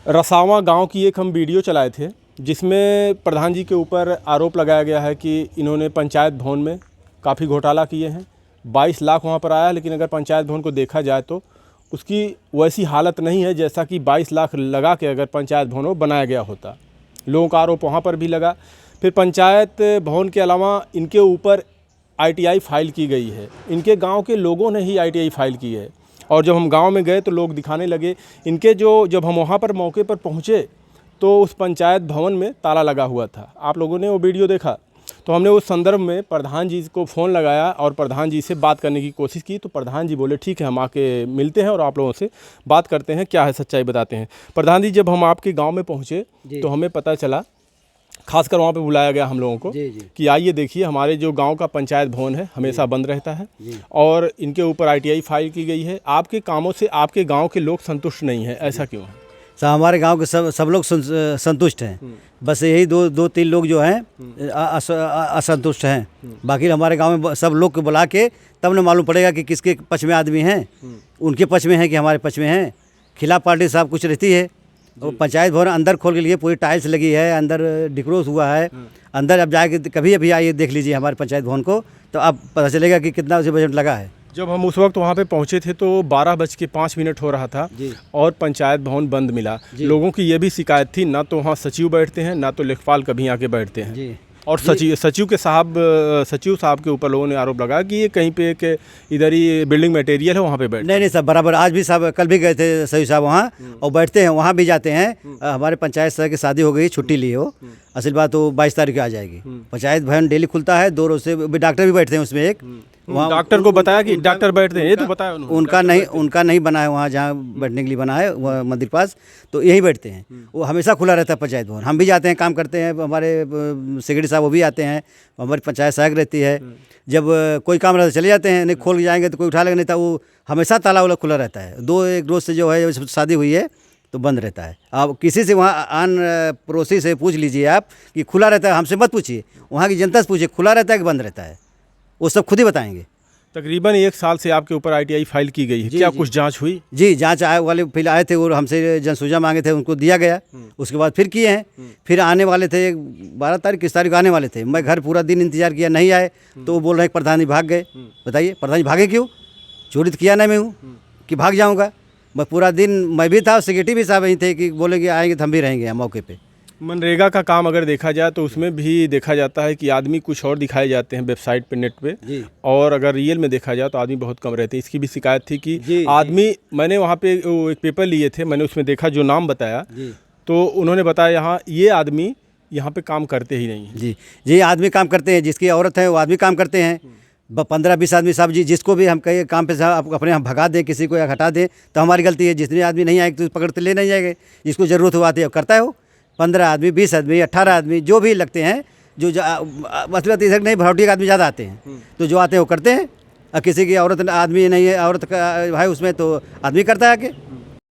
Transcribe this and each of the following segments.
रसावा गांव की एक हम वीडियो चलाए थे जिसमें प्रधान जी के ऊपर आरोप लगाया गया है कि इन्होंने पंचायत भवन में काफ़ी घोटाला किए हैं। 22 लाख वहां पर आया है, लेकिन अगर पंचायत भवन को देखा जाए तो उसकी वैसी हालत नहीं है जैसा कि 22 लाख लगा के अगर पंचायत भवन को बनाया गया होता। लोगों का आरोप वहाँ पर भी लगा। फिर पंचायत भवन के अलावा इनके ऊपर ITI फाइल की गई है। इनके गाँव के लोगों ने ही ITI फाइल की है। और जब हम गांव में गए तो लोग दिखाने लगे इनके जब हम वहाँ पर मौके पर पहुँचे तो उस पंचायत भवन में ताला लगा हुआ था। आप लोगों ने वो वीडियो देखा, तो हमने उस संदर्भ में प्रधान जी को फ़ोन लगाया और प्रधान जी से बात करने की कोशिश की। तो प्रधान जी बोले ठीक है, हम आके मिलते हैं और आप लोगों से बात करते हैं, क्या है सच्चाई बताते हैं। प्रधान जी, जब हम आपके गाँव में पहुँचे तो हमें पता चला, खासकर वहाँ पे बुलाया गया हम लोगों को कि आइए देखिए, हमारे जो गांव का पंचायत भवन है हमेशा बंद रहता है और इनके ऊपर ITI फाइल की गई है। आपके कामों से आपके गांव के लोग संतुष्ट नहीं है, ऐसा क्यों है? सर, हमारे गांव के सब लोग संतुष्ट हैं। बस यही दो तीन लोग जो हैं असंतुष्ट हैं। बाकी हमारे गांव में सब लोग को बुला के तब न मालूम पड़ेगा कि किसके पक्ष में आदमी हैं, उनके पक्ष में हैं कि हमारे पक्ष में हैं। खिलाफ पार्टी साहब कुछ रहती है। और पंचायत भवन अंदर खोल के लिए पूरी टाइल्स लगी है, अंदर डिक्रोस हुआ है। अंदर अब जाके कभी अभी आइए देख लीजिए हमारे पंचायत भवन को, तो अब पता चलेगा कि कितना उसे बजट लगा है। जब हम उस वक्त वहाँ पे पहुँचे थे तो 12:05 हो रहा था और पंचायत भवन बंद मिला। लोगों की ये भी शिकायत थी, ना तो वहाँ सचिव बैठते हैं, ना तो लेखपाल कभी आके बैठते हैं। और सचिव साहब के ऊपर लोगों ने आरोप लगाया कि ये कहीं पे एक इधर ही बिल्डिंग मटेरियल है, वहाँ पे बैठते। नहीं सब बराबर। आज भी साहब, कल भी गए थे सचिव साहब वहाँ, और बैठते हैं, वहाँ भी जाते हैं। हमारे पंचायत सदस्य की शादी हो गई, छुट्टी ली हो, असल बात तो 22 तारीख को आ जाएगी। पंचायत भवन डेली खुलता है, 2 रोज से डॉक्टर भी बैठते हैं उसमें। एक वहाँ डॉक्टर को बताया कि डॉक्टर बैठते हैं, ये तो बताया उनका नहीं बना है वहाँ, जहाँ बैठने के लिए बना है वह मंदिर पास, तो यहीं बैठते हैं। वो हमेशा खुला रहता है पंचायत भवन। हम भी जाते हैं, काम करते हैं, हमारे सेक्रेटरी साहब वो भी आते हैं, हमारी पंचायत सहायक रहती है। जब कोई काम रहता है चले जाते हैं, नहीं खोल के जाएंगे तो कोई उठा लेगा, नहीं था वो हमेशा ताला वाला खुला रहता है। एक रोज से जो है शादी हुई है तो बंद रहता है। आप किसी से वहाँ आन पड़ोसी से पूछ लीजिए आप कि खुला रहता है, हमसे मत पूछिए, वहाँ की जनता से पूछिए खुला रहता है कि बंद रहता है, वो सब खुद ही बताएंगे। तकरीबन 1 साल से आपके ऊपर ITI फाइल की गई है। क्या कुछ जांच हुई? जी, जांच आए वाले फिर आए थे और हमसे जनसूजा मांगे थे, उनको दिया गया। उसके बाद फिर किए हैं। फिर आने वाले थे 12 तारीख, किस तारीख आने वाले थे। मैं घर पूरा दिन इंतजार किया, नहीं आए, तो वो बोल रहे हैं प्रधान जी भाग गए। बताइए प्रधान जी भागे क्यों? चोरी तो किया नहीं मैं हूँ कि भाग जाऊँगा। मैं पूरा दिन मैं भी था, सेक्रेटरी भी साहब वहीं थे कि बोलेंगे आएंगे तो हम भी रहेंगे यहाँ मौके पे। मनरेगा का काम अगर देखा जाए तो उसमें भी देखा जाता है कि आदमी कुछ और दिखाए जाते हैं वेबसाइट पे, नेट पे, और अगर रियल में देखा जाए तो आदमी बहुत कम रहते हैं। इसकी भी शिकायत थी कि आदमी, मैंने वहाँ पे एक पेपर लिए थे, मैंने उसमें देखा, जो नाम बताया तो उन्होंने बताया यहाँ ये आदमी यहाँ पे काम करते ही नहीं है। जी आदमी काम करते हैं, जिसकी औरत है वो आदमी काम करते हैं। 15-20 आदमी साहब जी, जिसको भी हम कहे काम पे साहब अपने हम भगा दें, किसी को या हटा दें तो हमारी गलती है। जितने आदमी नहीं आएंगे तो पकड़ते ले नहीं जाएंगे, जिसको ज़रूरत हुआ आती है करता है वो। 15 आदमी, 20 आदमी, 18 आदमी जो भी लगते हैं, जो मतलब इधर नहीं भरौटी के आदमी ज़्यादा आते हैं, तो जो आते हैं वो करते हैं। और किसी की औरत आदमी नहीं है, औरत का भाई उसमें तो आदमी करता है आके।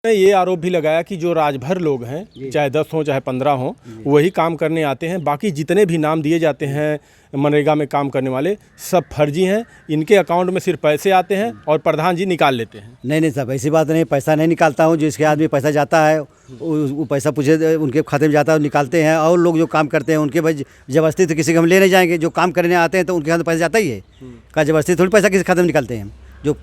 ये आरोप भी लगाया कि जो राजभर लोग हैं, चाहे 10 हों चाहे 15 हों, वही काम करने आते हैं। बाकी जितने भी नाम दिए जाते हैं मनरेगा में काम करने वाले, सब फर्जी हैं। इनके अकाउंट में सिर्फ पैसे आते हैं और प्रधान जी निकाल लेते हैं। नहीं साहब, ऐसी बात नहीं, पैसा नहीं निकालता हूँ। जिसके आदमी पैसा जाता है वो पैसा पूछे उनके खाते में जाता है, निकालते हैं। और लोग जो काम करते हैं उनके भाई जबरदस्ती तो किसी को हम ले नहीं जाएंगे। जो काम करने आते हैं तो उनके खाते पैसा जाता ही है। का जबरदस्ती थोड़ी पैसा किसी खाते में निकालते हैं हम। जो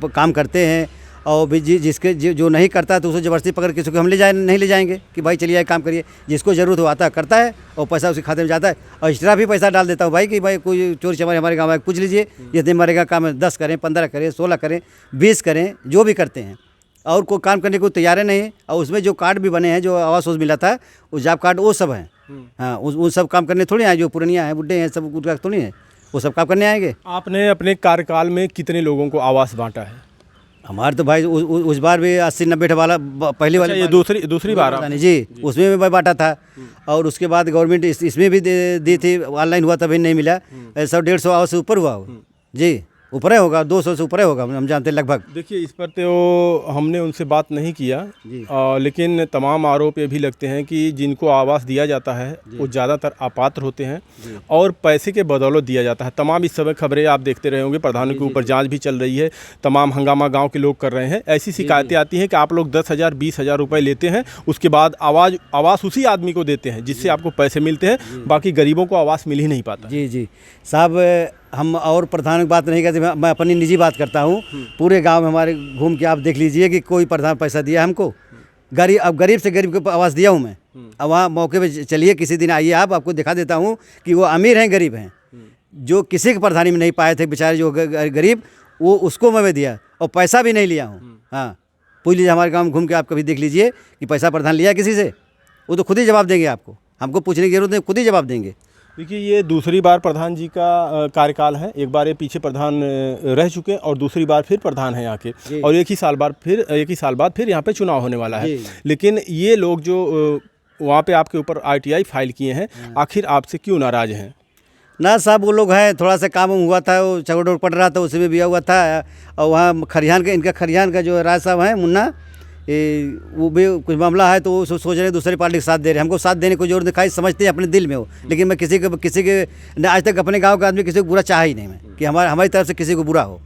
काम करते हैं और भी जिसके जो नहीं करता तो उसको जबरदस्ती पकड़ किसी को हम नहीं ले जाएंगे कि भाई चलिए आए काम करिए। जिसको ज़रूरत हो आता है करता है और पैसा उसके खाते में जाता है। और एक्स्ट्रा भी पैसा डाल देता हूँ भाई कि भाई कोई चोरी चमारी हमारे गाँव में पूछ लीजिए, जितने मरेगा काम है 10 करें, 15 करें, 16 करें, 20 करें, जो भी करते हैं। और कोई काम करने को तैयार नहीं है। और उसमें जो कार्ड भी बने हैं, जो आवास मिला था, वो जॉब कार्ड, वो सब हैं। हाँ, उन सब काम करने थोड़ी आए। जो पुरानिया हैं, बुढ़े हैं, सब उनका थोड़ी है, वो सब काम करने आएंगे। आपने अपने कार्यकाल में कितने लोगों को आवास बांटा है? हमारे तो भाई उस बार भी 80-90 वाला पहली वाली, ये दूसरी बार जी, उसमें भी मैं बांटा था। और उसके बाद गवर्नमेंट इसमें भी दी थी, ऑनलाइन हुआ तभी नहीं मिला। 100-150 आवास से ऊपर हुआ जी। ऊपर होगा, 200 से ऊपर होगा, हम जानते हैं लगभग। देखिए, इस पर तो हमने उनसे बात नहीं किया, लेकिन तमाम आरोप ये भी लगते हैं कि जिनको आवास दिया जाता है वो ज़्यादातर अपात्र होते हैं और पैसे के बदौलत दिया जाता है। तमाम इस समय खबरें आप देखते रहे होंगे, प्रधानों के ऊपर जांच भी चल रही है, तमाम हंगामा गांव के लोग कर रहे हैं। ऐसी शिकायतें आती हैं कि आप लोग 10,000 20,000 रुपये लेते हैं, उसके बाद आवास उसी आदमी को देते हैं जिससे आपको पैसे मिलते हैं, बाकी गरीबों को आवास मिल ही नहीं पाता। जी जी साहब, हम और प्रधान की बात नहीं करते, मैं अपनी निजी बात करता हूँ। पूरे गांव में हमारे घूम के आप देख लीजिए कि कोई प्रधान पैसा दिया हमको। अब गरीब से गरीब को आवास दिया हूँ मैं। अब वहाँ मौके पे चलिए, किसी दिन आइए, आपको दिखा देता हूँ कि वो अमीर हैं गरीब हैं। जो किसी के प्रधानी में नहीं पाए थे बेचारे जो गरीब, वो उसको मैं दिया और पैसा भी नहीं लिया हूँ। हाँ, पूछ लीजिए हमारे गाँव में घूम के, आप कभी देख लीजिए कि पैसा प्रधान लिया किसी से, वो तो खुद ही जवाब देंगे आपको, हमको पूछने की जरूरत नहीं, खुद ही जवाब देंगे। देखिए, ये दूसरी बार प्रधान जी का कार्यकाल है। एक बार ये पीछे प्रधान रह चुके हैं और दूसरी बार फिर प्रधान हैं यहाँ के, और एक ही साल बाद फिर यहाँ पे चुनाव होने वाला है। लेकिन ये लोग जो वहाँ पे आपके ऊपर ITI फाइल किए हैं, आखिर आपसे क्यों नाराज़ हैं? ना साहब, वो लोग हैं, थोड़ा सा काम हुआ था, वो चगड़ पड़ रहा था, उसी में बिया हुआ था। और वहाँ खरिहान का, इनका खरिहान का जो राज साहब हैं मुन्ना, वो भी कुछ मामला है, तो वो सोच रहे हैं दूसरी पार्टी के साथ दे रहे हैं। हमको साथ देने को जोर दिखाई, समझते हैं अपने दिल में हो, लेकिन मैं किसी के आज तक अपने गांव का आदमी किसी को बुरा चाहा ही नहीं मैं कि हमारी तरफ से किसी को बुरा हो।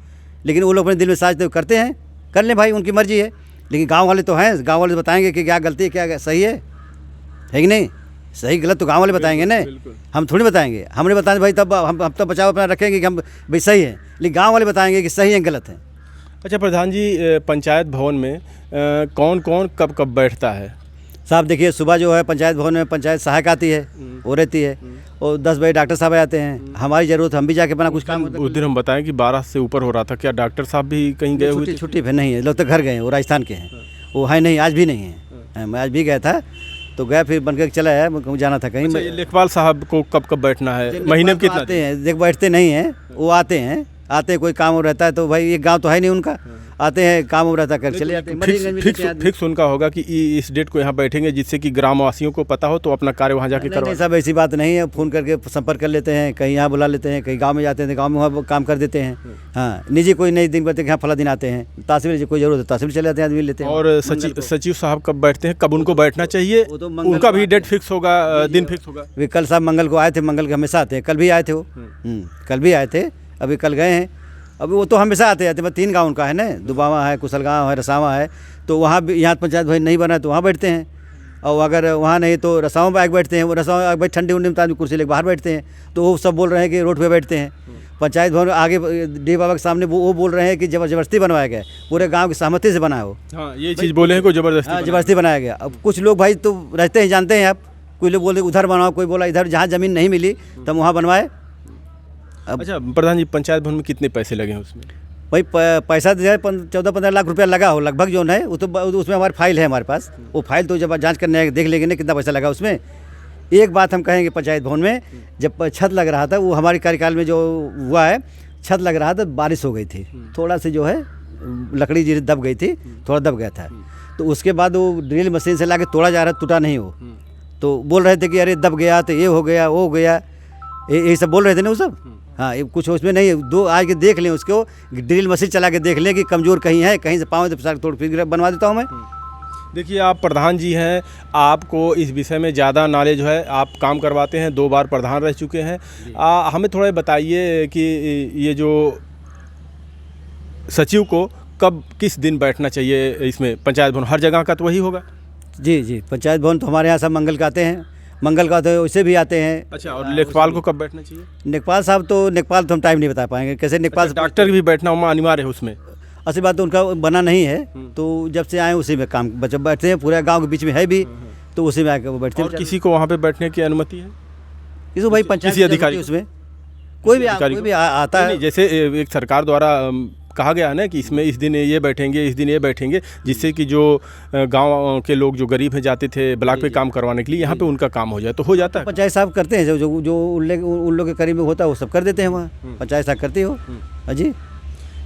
लेकिन वो लोग अपने दिल में साझते करते हैं, कर लें भाई, उनकी मर्जी है। लेकिन गाँव वाले तो हैं, गाँव वाले बताएंगे कि क्या गलती है, क्या सही है कि नहीं। सही गलत तो गाँव वाले बताएंगे ना, हम थोड़ी बताएंगे। हमने बताएं भाई, तब हम तो बचाव अपना रखेंगे कि हम भाई सही है, लेकिन गाँव वाले बताएंगे कि सही है गलत है। अच्छा प्रधान जी, पंचायत भवन में कौन कौन कब कब बैठता है? साहब देखिए, सुबह जो है पंचायत भवन में पंचायत सहायक आती है, वो रहती है, और 10 बजे डॉक्टर साहब आते हैं। हमारी ज़रूरत, हम भी जाके अपना कुछ काम उस दिन हम बताएं कि 12 से ऊपर हो रहा था, क्या डॉक्टर साहब भी कहीं गए हुए थे? छुट्टी पे नहीं है, लोग तो घर गए हैं, वो राजस्थान के हैं, वो है नहीं, आज भी नहीं है। मैं आज भी गया था, तो गया, फिर बन के चला है, जाना था कहीं। लेखपाल साहब को कब कब बैठना है, महीने में कितना? आते हैं, देख बैठते नहीं हैं, वो आते हैं, कोई काम रहता है तो भाई, एक गांव तो है नहीं उनका, आते हैं, काम रहता कर चले जाते हैं। फिक्स उनका होगा कि इस डेट को यहाँ बैठेंगे, जिससे कि ग्रामवासियों को पता हो तो अपना कार्य वहाँ जाके करवा। सब ऐसी बात नहीं है, फ़ोन करके संपर्क कर लेते हैं, कहीं यहाँ बुला लेते हैं, कहीं गांव में जाते हैं, गांव में वहाँ काम कर देते हैं। हाँ, निजी कोई नहीं दिन बताते कि हाँ फला दिन आते हैं, तहसील कोई जरूरत है तहसील चले जाते हैं, आदमी लेते हैं। और सचिव साहब कब बैठते हैं, कब उनको बैठना चाहिए, उनका भी डेट फिक्स होगा, दिन फिक्स होगा? वे कल साहब मंगल को आए थे, मंगल के हमेशा आते हैं, कल भी आए थे वो, कल भी आए थे, अभी कल गए हैं। अभी वो तो हमेशा आते जाते हैं, 3 गाँव उनका है ना, दुबावा है, कुशलगांव है, रसावा है, तो वहाँ भी यहाँ पंचायत भाई नहीं बना तो वहाँ बैठते हैं, और अगर वहाँ नहीं तो रसावा में आके बैठते हैं। वो रसावा में ठंडी उंडी में कुर्सी लेकर बाहर बैठते हैं, तो वो सब बोल रहे हैं कि रोड पे बैठते हैं। पंचायत भवन आगे डी बाबा के सामने वो बोल रहे हैं कि जबरदस्ती बनवाया गया, पूरे गाँव की सहमति से बना हो। हाँ, ये चीज़ बोले हैं, कोई जबरदस्ती बनाया गया। अब कुछ लोग भाई तो रहते हैं, जानते हैं आप, कोई लोग बोलते उधर बनाओ, कोई बोला इधर, जहाँ ज़मीन नहीं मिली तब वहाँ बनवाए। अच्छा प्रधान जी, पंचायत भवन में कितने पैसे लगे हैं उसमें? भाई पैसा 14-15 लाख रुपया लगा हो लगभग जो है, वो तो उसमें हमारी फाइल है हमारे पास, वो फाइल तो जब जांच करने आएगा देख लेंगे ना कितना पैसा लगा उसमें। एक बात हम कहेंगे, पंचायत भवन में जब छत लग रहा था, वो हमारे कार्यकाल में जो हुआ है, छत लग रहा था, बारिश हो गई थी, थोड़ा से जो है लकड़ी जी दब गई थी, थोड़ा दब गया था, तो उसके बाद वो ड्रिल मशीन से ला के तोड़ा जा रहा, टूटा नहीं हो, तो बोल रहे थे कि अरे दब गया, तो ये हो गया, वो हो गया, ये सब बोल रहे थे ना वो सब। हाँ, ये कुछ उसमें नहीं है, दो आज के देख लें उसको, ड्रिल मशीन चला के देख लें कि कमज़ोर कहीं है, कहीं से पाँव तो तोड़ फिर बनवा देता हूँ मैं। देखिए, आप प्रधान जी हैं, आपको इस विषय में ज़्यादा नॉलेज है, आप काम करवाते हैं, 2 बार प्रधान रह चुके हैं। हमें थोड़ा बताइए कि ये जो सचिव को कब किस दिन बैठना चाहिए इसमें पंचायत भवन? हर जगह का तो वही होगा? जी, पंचायत भवन तो हमारे यहाँ सब मंगल का आते हैं, मंगल का तो वैसे भी आते हैं। अच्छा, और लेखपाल को कब बैठना चाहिए? लेखपाल साहब तो हम टाइम नहीं बता पाएंगे कैसे। लेखपाल डॉक्टर भी बैठना अनिवार्य है उसमें? ऐसी बात तो उनका बना नहीं है, तो जब से आए उसी में काम बच्चे बैठते हैं, पूरे गांव के बीच में है भी, तो उसी में आकर वो बैठते हैं। और किसी को वहाँ पे बैठने की अनुमति है? इसको भाई पंचायत अधिकारी, उसमें कोई भी आता है। जैसे एक सरकार द्वारा कहा गया है ना कि इसमें इस दिन ये बैठेंगे, इस दिन ये बैठेंगे, जिससे कि जो गांव के लोग जो गरीब हैं जाते थे ब्लॉक पे काम करवाने के लिए, यहाँ पे उनका काम हो जाए, तो हो जाता है। पंचायत साहब करते हैं, जो उन लोग के करीब में होता है वो सब कर देते हैं, वहाँ पंचायत साहब करती हो। जी,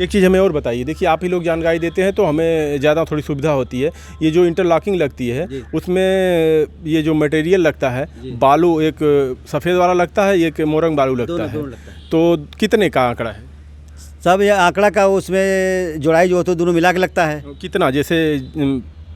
एक चीज़ हमें और बताइए, देखिए आप ही लोग जानकारी देते हैं तो हमें ज़्यादा थोड़ी सुविधा होती है। ये जो इंटरलॉकिंग लगती है उसमें ये जो मटेरियल लगता है, बालू एक सफ़ेद वाला लगता है, एक मोरंग बालू लगता है, तो कितने का आंकड़ा है? सब ये आंकड़ा का उसमें जोड़ाई जो तो दोनों मिला के लगता है। कितना, जैसे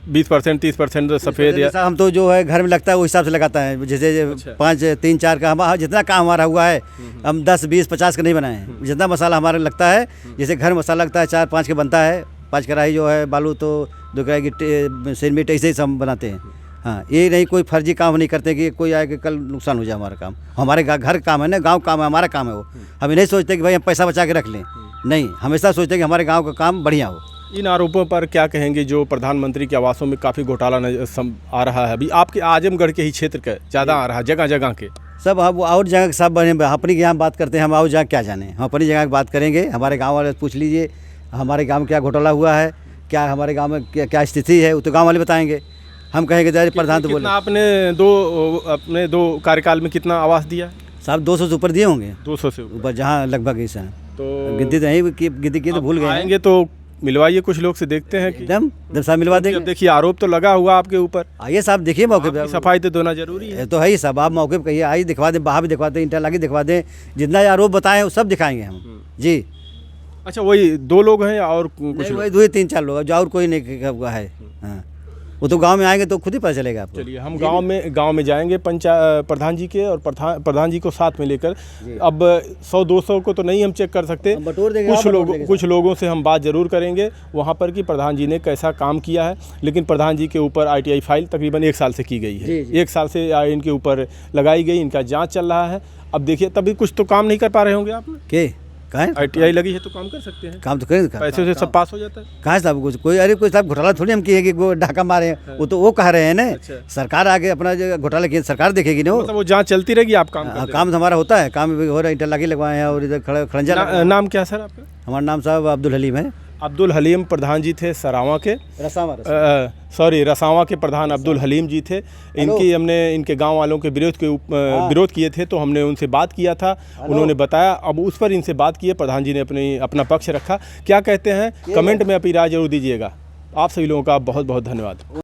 20% 30% सफ़ेद या जैसा हम तो जो है घर में लगता है वो हिसाब से लगाता है। जैसे अच्छा। 5 3 4 का हम जितना काम हमारा हुआ है हम 10 20 50 का नहीं बनाए हैं। जितना मसाला हमारा लगता है, जैसे घर मसाला लगता है 4 5 का बनता है, 5 कढ़ाई जो है बालू तो 2 कढ़ाई की सिरमिट ऐसे ही सब बनाते हैं। हाँ, ये नहीं कोई फर्जी काम नहीं करते कि कोई आए कि कल नुकसान हो जाए हमारा काम। हमारे घर काम है ना, गाँव काम है, हमारा काम है वो। हम नहीं सोचते कि भाई हम पैसा बचा के रख लें, नहीं, हमेशा सोचते हैं कि हमारे गाँव का काम बढ़िया हो। इन आरोपों पर क्या कहेंगे जो प्रधानमंत्री के आवासों में काफ़ी घोटाला आ रहा है? अभी आपके आजमगढ़ के ही क्षेत्र का ज़्यादा आ रहा है, जगह जगह के सब हम और जगह के सब बने अपनी यहाँ बात करते हैं, हम और जगह क्या जाने, हम अपनी जगह की बात करेंगे। हमारे गांव वाले पूछ लीजिए हमारे गांव में क्या घोटाला हुआ है, क्या हमारे गांव में क्या स्थिति है, वो तो गांव वाले बताएंगे। हम कहेंगे जैसे प्रधान तो बोले अपने दो कार्यकाल में कितना आवास दिया? साहब 200 से ऊपर दिए होंगे, 200 से ऊपर जहाँ लगभग ऐसा है। तो गिनती तो नहीं गिनती की तो भूल गए। आएंगे तो मिलवाइए, कुछ लोग से देखते हैं कि एकदम साहब मिलवा देंगे। अब देखिए आरोप तो लगा हुआ आपके ऊपर, आइए साहब देखिए मौके पे, सफाई तो देना जरूरी है। ये तो है ही साहब, आप मौके पे कहिए, आइए दिखवा दें, बाहर भी दिखवा दें, इंटरलॉक दिखवा दें, जितना आरोप बताएं वो सब दिखाएंगे हम जी। अच्छा, वही 2 लोग हैं और कुछ लोग? वही 2 3 4 लोग, जो और कोई नहीं है। हाँ, वो तो गांव में आएंगे तो खुद ही पता चलेगा आपको। चलिए हम गांव में जाएंगे प्रधान जी के, और प्रधान जी को साथ में लेकर। अब 100-200 को तो नहीं हम चेक कर सकते, हम बटोर देंगे, कुछ लोगों से हम बात जरूर करेंगे वहां पर कि प्रधान जी ने कैसा काम किया है। लेकिन प्रधान जी के ऊपर ITI फाइल तकरीबन 1 साल से की गई है, 1 साल से इनके ऊपर लगाई गई, इनका जाँच चल रहा है। अब देखिए तभी कुछ तो काम नहीं कर पा रहे होंगे आप के कहाँ ITI लगी है तो काम कर सकते हैं, काम तो करेंगे, पैसे से सब पास हो जाता है। कहाँ साहब कुछ कोई अरे कोई साहब घोटाला थोड़ी हम किए कि वो डाका मारे हैं, वो तो वो कह रहे हैं ना। अच्छा। सरकार आगे अपना जो घोटाला किए सरकार देखेगी ना। मतलब वो जाँच चलती रहेगी, आप काम करते काम तो हमारा होता है, काम भी हो रहा है, इंटरलॉक लगवाए हैं और इधर खड़ंजा। नाम क्या सर आपका? हमारा नाम साहब अब्दुल हलीम है। अब्दुल हलीम प्रधान जी थे सरावां के, रसावा के प्रधान अब्दुल हलीम जी थे। हमने इनके गांव वालों के विरोध किए थे, तो हमने उनसे बात किया था, उन्होंने बताया। अब उस पर इनसे बात किए, प्रधान जी ने अपना पक्ष रखा। क्या कहते हैं कमेंट में अपनी राय जरूर दीजिएगा। आप सभी लोगों का बहुत बहुत धन्यवाद।